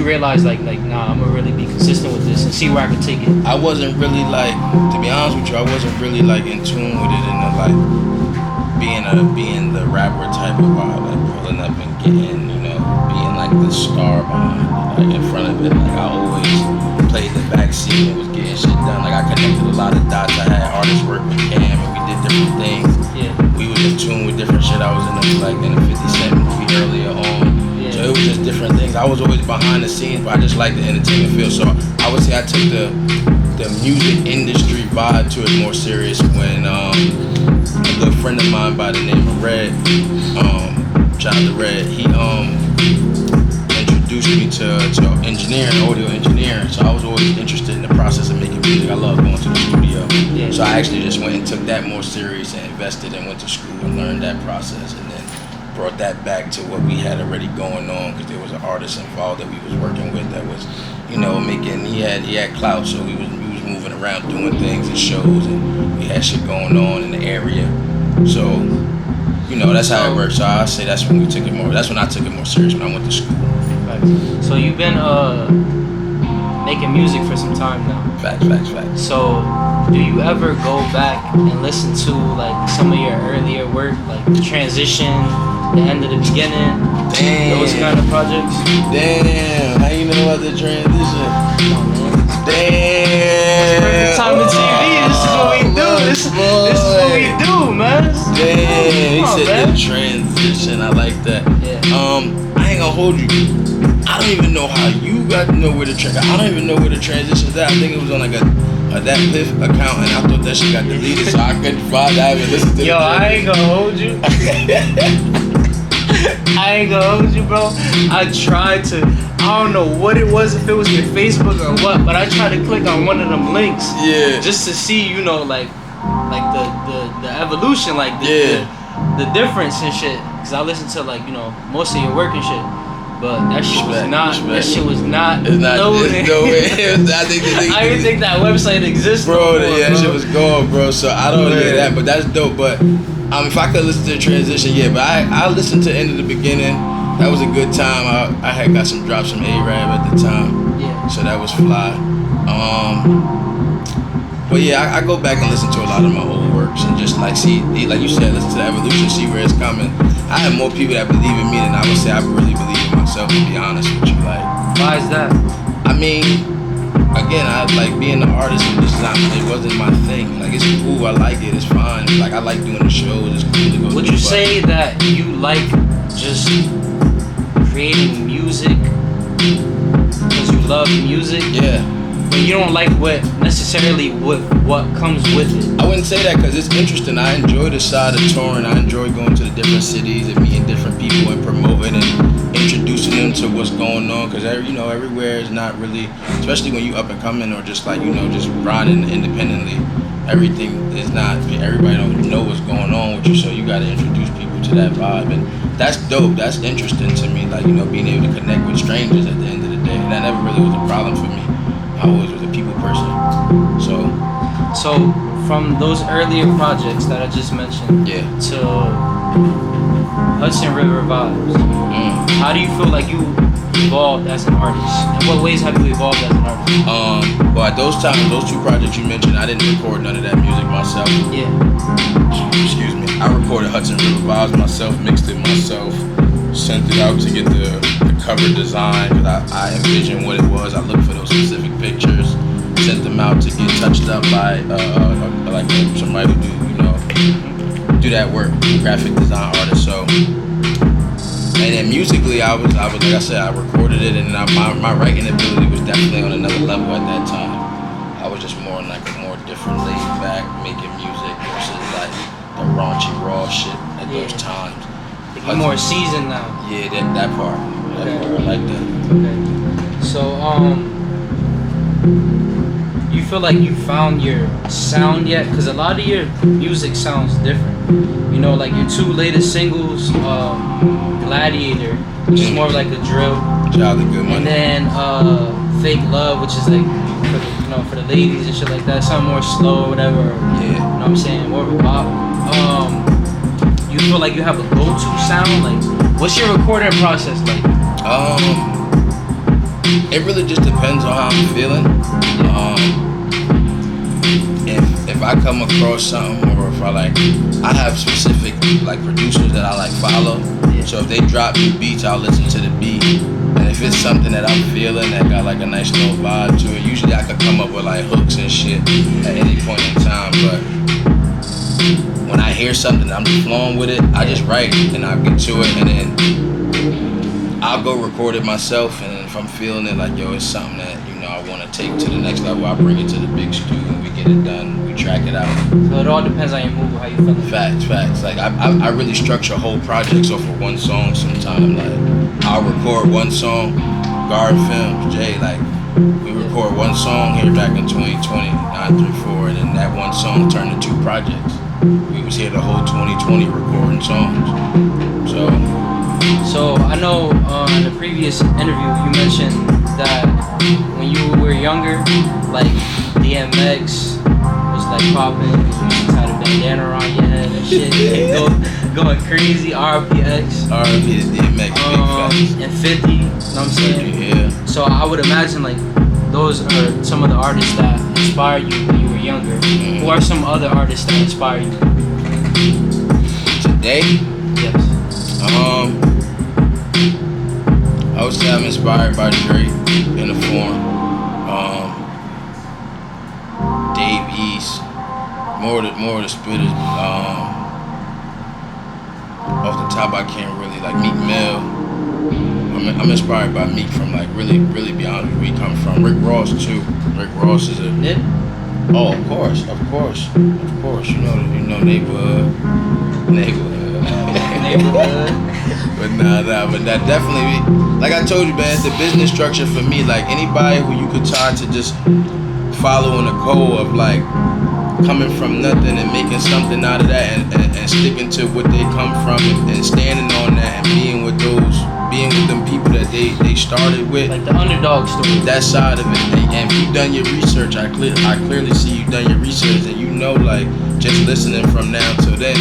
you realize like nah, I'm gonna really be consistent with this and see where I can take it? I wasn't really like, to be honest with you, I wasn't really like in tune with it in the like being the rapper type of vibe, like pulling up and getting, being like the star behind it, like in front of it. Like I always played the backseat and was getting shit done. Like I connected a lot of dots. I had artists work with Cam and we did different things. Yeah. We was in tune with different shit. I was in the 50 Cent movie earlier on. Yeah. So it was just different things. I was always behind the scenes, but I just liked the entertainment feel. So I would say I took the music industry vibe to it more serious when a good friend of mine by the name of Red, shout out to Red, he introduced me to engineering, audio engineering. So I was always interested in the process of making music. I love going to the studio. Yeah. So I actually just went and took that more serious and invested and went to school and learned that process, and then brought that back to what we had already going on, because there was an artist involved that we was working with that was, making, he had clout, so we was moving around doing things and shows, and we had shit going on in the area. So, that's how it works. So I say that's when I took it more serious, when I went to school. Right. So you've been making music for some time now. Facts. So do you ever go back and listen to like some of your earlier work, like the transition, the end of the beginning, Damn. those kind of projects? Damn, how you know about the transition? Damn. Perfect time to TV. This is what we do. This is what we do, man. Damn. He said man. the transition. I like that. Yeah. I ain't gonna hold you. I don't even know how you got to know where the transition. I don't even know where the transition's at. I think it was on like a that Piff account, and I thought that shit got deleted, so I couldn't find that and listen to. Yo, I ain't gonna hold you. I ain't gonna hold you, bro. I tried to. I don't know what it was, if it was your Facebook or what, but I tried to click on one of them links. Yeah. Just to see, like the evolution, like the difference and shit. Cause I listened to most of your work and shit. But that shit was not. That shit was not. It's not. Loaded. No way. I didn't think that website existed. Bro, that shit was gone, bro. So I don't get that, but that's dope. But if I could listen to the transition, yeah. But I listened to End of the Beginning. That was a good time. I had got some drops from A-Rab at the time. Yeah. So that was fly. But yeah, I go back and listen to a lot of my old works and just see, like you said, listen to the evolution, see where it's coming. I have more people that believe in me than I would say I really believe in myself, to be honest with you. Like, why is that? I mean, again, I like being an artist, but it wasn't my thing. Like, it's cool, I like it, it's fine. Like, I like doing the shows, it's cool to go. Would you say that you like just creating music because you love music? Yeah. But you don't like what comes with it? I wouldn't say that, because it's interesting. I enjoy the side of touring. I enjoy going to the different cities and meeting different people and promoting and introducing them to what's going on, because everywhere is not really, especially when you up and coming or just just grinding independently, everything is not, everybody don't know what's going on with you, so you got to introduce people to that vibe, and that's dope. That's interesting to me, being able to connect with strangers at the end of the day. That never really was a problem for me. I always was a people person. So from those earlier projects that I just mentioned, yeah, to Hudson River Vibes, how do you feel like you evolved as an artist? In what ways have you evolved as an artist? Well, at those times, those two projects you mentioned, I didn't record none of that music myself. Yeah. Excuse me. I recorded Hudson River Vibes myself, mixed it myself, sent it out to get the cover design, because I envisioned what it was. I looked for those specific pictures, sent them out to get touched up by somebody who do that work, graphic design artist. So, and then musically, I was like I said, I recorded it, and my writing ability was definitely on another level at that time. I was just more like a more different, laid back, making music versus like the raunchy raw shit at those times. You're more seasoned now. Yeah, that part. That part, I like that. Okay. So, you feel like you found your sound yet? Because a lot of your music sounds different. Like your two latest singles, Gladiator, which is more like a drill. Child of Good Money. And then Fake Love, which is like for the ladies and shit like that. Something more slow or whatever. Yeah. You know what I'm saying? More of a bop. You feel like you have a go-to sound? Like, what's your recording process like? It really just depends on how I'm feeling. If I come across something, or if I have specific like producers that I like follow. Yeah. So if they drop new beats, I'll listen to the beat. And if it's something that I'm feeling that got like a nice little vibe to it, usually I could come up with like hooks and shit at any point in time. But when I hear something, I'm just flowing with it. I just write and I get to it, and then I'll go record it myself. And then if I'm feeling it, like yo, it's something that I want to take to the next level, I bring it to the big studio and we get it done. We track it out. So it all depends on your mood, how you feeling. Facts. Like I really structure whole projects off of one song. Sometimes like I'll record one song. Guard Films, Jay, like we record one song here back in 2020, 934, and then that one song turned into 2 projects. We was here the whole 2020 recording songs. So I know in the previous interview you mentioned that when you were younger, like DMX was like popping, you used to tie the bandana around your head and shit, and going crazy. RPX, R.I.P. to DMX, big and 50. You know what I'm saying? Yeah. So I would imagine like those are some of the artists that inspired you when you were younger. Who are some other artists that inspire you? Today? Yes. I would say I'm inspired by Drake in the form. Dave East, more of the spitters. Off the top, I can't really like Meek Mill. I'm inspired by Meek from like really be honest with where he come from. Rick Ross too. Rick Ross is a Nip? Oh, of course. You know neighborhood. But that definitely, like I told you, man, it's the business structure for me. Like anybody who you could try to just follow in the code of like coming from nothing and making something out of that and sticking to what they come from and standing on that and being with them people that they started with. Like the underdog story. That side of it. And if you've done your research, I clearly see you've done your research, and you know, like just listening from now till then,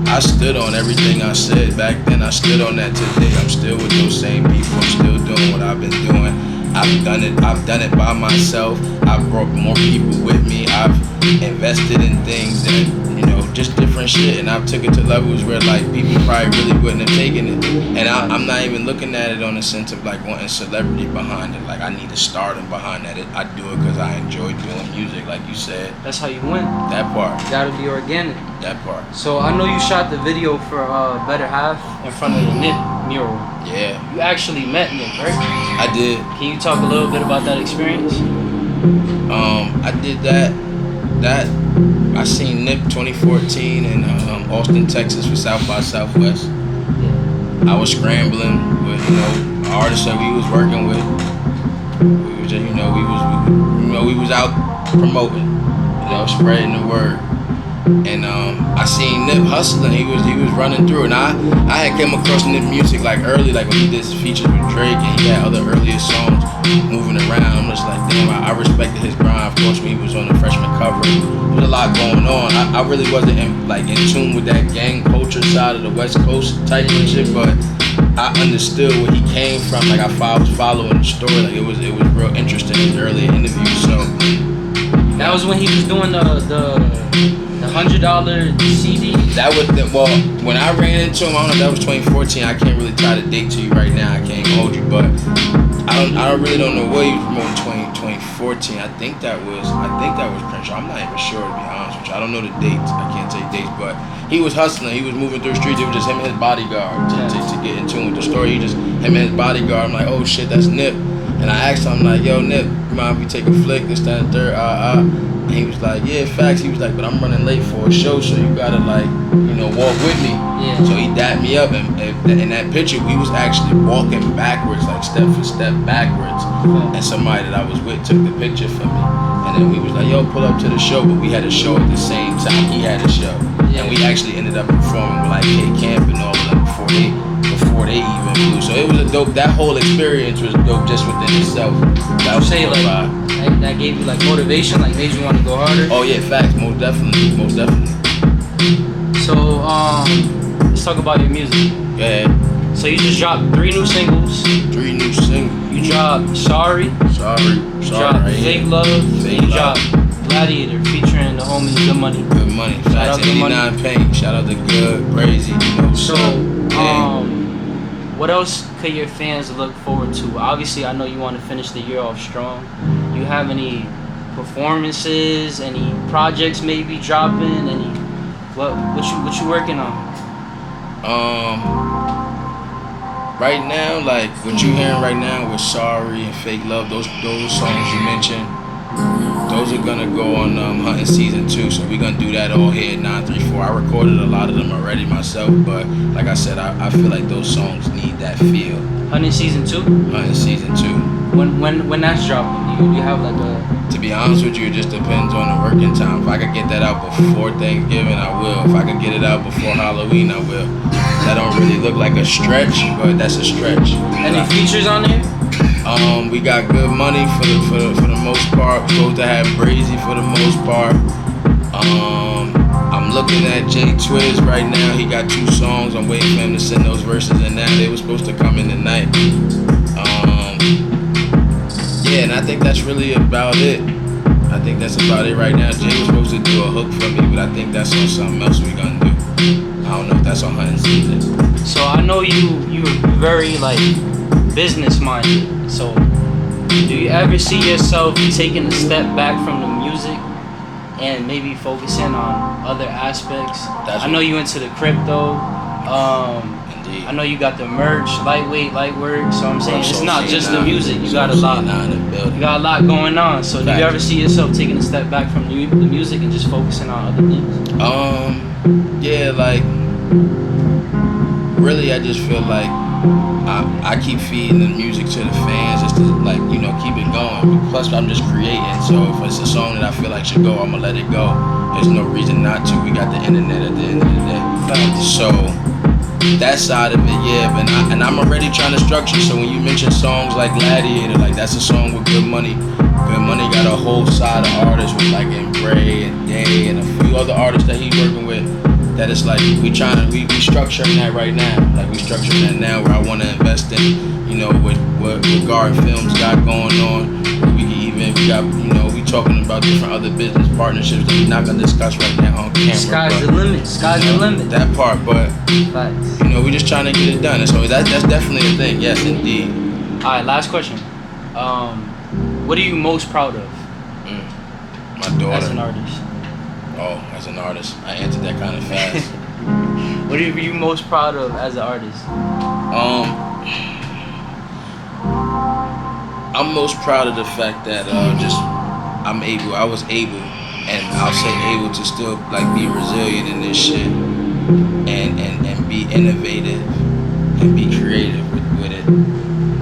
I stood on everything I said back then. I stood on that today. I'm still with those same people. I'm still doing what I've been doing. I've done it by myself. I've brought more people with me. I've invested in things that, just different shit. And I've took it to levels where like people probably really wouldn't have taken it. And I'm not even looking at it on the sense of like wanting celebrity behind it. Like I need a stardom behind that. I do it because I enjoy doing music, like you said. That's how you win. That part. You gotta be organic. That part. So I know you shot the video for Better Half in front of the Nip mural. Yeah. You actually met Nip, right? I did. Can you talk a little bit about that experience? I did that. I seen Nip 2014 in Austin, Texas for South by Southwest. Yeah. I was scrambling with artists that we was working with. We was just, we was out promoting, spreading the word. And I seen Nip hustling. He was running through, and I had came across Nip music like early, like when he did his features with Drake, and he had other earlier songs moving around. I'm just like, damn, I respected his grind. Of course, when he was on the freshman cover, there was a lot going on. I really wasn't in tune with that gang culture side of the West Coast type of shit, but I understood where he came from. Like I was following the story. Like it was real interesting in his earlier interviews. So that was when he was doing the $100 CD. That was when I ran into him. I don't know if that was 2014. I can't really tie the date to you right now. I can't hold you, but I really don't know what he was promoting 2014. I think that was Crenshaw. I'm not even sure, to be honest with you. I don't know the dates. I can't tell you dates, but he was hustling. He was moving through the streets. It was just him and his bodyguard to get in tune with the story. Him and his bodyguard. I'm like, oh shit, that's Nip. And I asked him, I'm like, yo, Nip, you mind if we take a flick, this, that, and third, And he was like, yeah, facts. He was like, but I'm running late for a show, so you gotta walk with me. Yeah. So he dapped me up, and in that picture, we was actually walking backwards, like step for step backwards. And somebody that I was with took the picture for me. And then we was like, yo, pull up to the show, but we had a show at the same time he had a show. Yeah. And we actually ended up performing with like K-Camp and all of them before they even flew. So it was a dope, that whole experience was dope just within itself. That was say like that gave you like motivation, like made you want to go harder? Oh yeah, facts, most definitely. So let's talk about your music. Go ahead. So you just dropped 3 new singles. 3 new singles. You dropped Sorry. You Dropped right Fake here. Love. Fake And you Love. dropped Gladiator featuring the homie Good Money. Good Money. Shout Shout out out to 89 Pain. Shout out to Good, Crazy. You know, So, yeah. what else could your fans look forward to? Obviously, I know you want to finish the year off strong. You have any performances, any projects maybe dropping, any what you working on? Right now, like what you hearing right now with Sorry and Fake Love, those songs you mentioned, those are gonna go on Hunting Season 2. So we're gonna do that all here at 934. I recorded a lot of them already myself, but like I said, I feel like those songs need that feel. Hunting Season 2? Hunting Season 2. When that's dropping, do you have like a... To be honest with you, it just depends on the working time. If I could get that out before Thanksgiving, I will. If I could get it out before Halloween, I will. That don't really look like a stretch, but that's a stretch. Any features on there? We got Good Money for the most part. We're supposed to have Brazy for the most part. I'm looking at Jay Twiz right now. He got 2 songs. I'm waiting for him to send those verses in now. They were supposed to come in tonight. Yeah, and I think that's really about it. I think that's about it right now. Jay was supposed to do a hook for me, but I think that's on something else we gonna do. I don't know if that's on Hunting Season. So I know you're very like business minded. So do you ever see yourself taking a step back from the music and maybe focusing on other aspects? I know you into the crypto. Indeed. I know you got the merch, lightweight, light work. So I'm saying it's not just the music. You got a lot. You got a lot going on. So do you ever see yourself taking a step back from the music and just focusing on other things? Yeah, like really, I just feel like I keep feeding the music to the fans just to like keep it going. Plus, I'm just creating. So if it's a song that I feel like should go, I'ma let it go. There's no reason not to. We got the internet at the end of the day. So that side of it, yeah. But I'm already trying to structure. So when you mention songs like Gladiator, like that's a song with Good Money. Good Money got a whole side of artists with like Bray and Day and a few other artists that he's working with. That it's like we structuring that right now. Like we structuring that now where I want to invest in, with what Guard Films got going on. We got, we talking about different other business partnerships that we're not gonna discuss right now on camera. Sky's the limit. Sky's the limit. That part, but Facts. we just trying to get it done. And so that's definitely a thing. Yes, indeed. All right, last question. What are you most proud of? My daughter. As an artist. Oh, as an artist, I answered that kind of fast. What are you most proud of as an artist? I'm most proud of the fact that I was able, and I'll say able to still like be resilient in this shit, and be innovative, and be creative with it,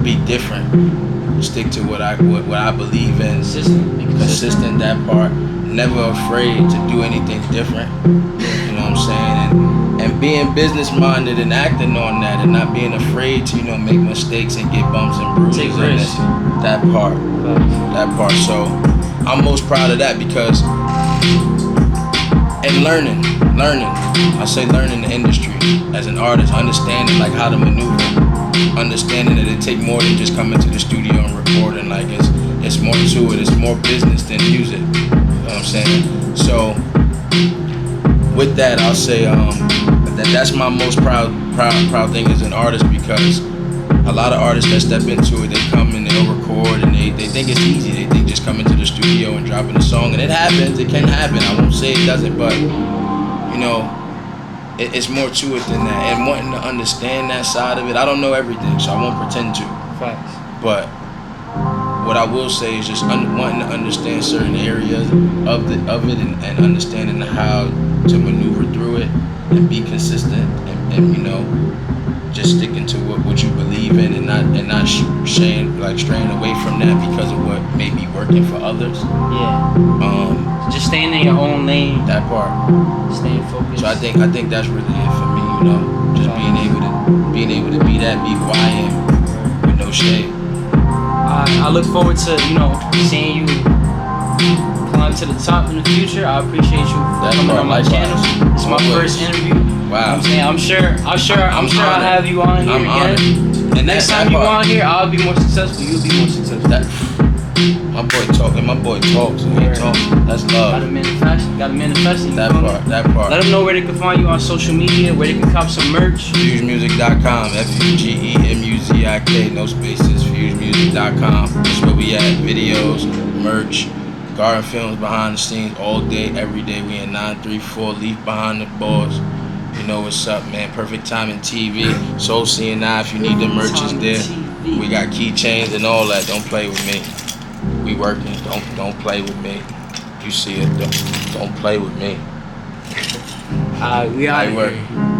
be different, stick to what I believe in, consistent that part. Never afraid to do anything different, you know what I'm saying, and being business minded and acting on that, and not being afraid to make mistakes and get bumps and bruises. Take risks. That part. So I'm most proud of that because, and learning. I say learning the industry as an artist, understanding like how to maneuver, understanding that it take more than just coming to the studio and recording. Like it's more to it. It's more business than music. You know what I'm saying? So with that, I'll say that's my most proud thing as an artist, because a lot of artists that step into it, they come and they'll record and they think it's easy. They think just coming to the studio and dropping a song, and it happens. It can happen. I won't say it doesn't, but it's more to it than that. And wanting to understand that side of it, I don't know everything, so I won't pretend to. Facts. But what I will say is just wanting to understand certain areas of it and understanding how to maneuver through it and be consistent and just sticking to what you believe in and not straying away from that because of what may be working for others. Yeah. Just staying in your own lane. That part. Staying focused. So I think that's really it for me. Just being able to be who I am with no shade. I look forward to seeing you climb to the top in the future. I appreciate you for coming on my channel. It's my first interview. Wow. I'm saying, I'm sure I'll have you on here I'm again. honored. And Next that time you part- on here, I'll be more successful. You'll be more successful. That, my boy talking. My boy talks. And he Word. talks. That's Gotta love. manifest. Gotta manifest it. You That feel me? part. That part. Let them know where they can find you on social media, where they can cop some merch. FugeMusic.com. FugeMuzik. No spaces. FugeMusic.com. That's where we at. Videos, merch, garden films behind the scenes all day, every day. We in 934 Leaf behind the boards. You know what's up, man. Perfect Timing TV. Soul CNI. If you need the merch is there. We got keychains and all that. Don't play with me. We working. Don't play with me. You see it. Don't play with me. We out I here. work.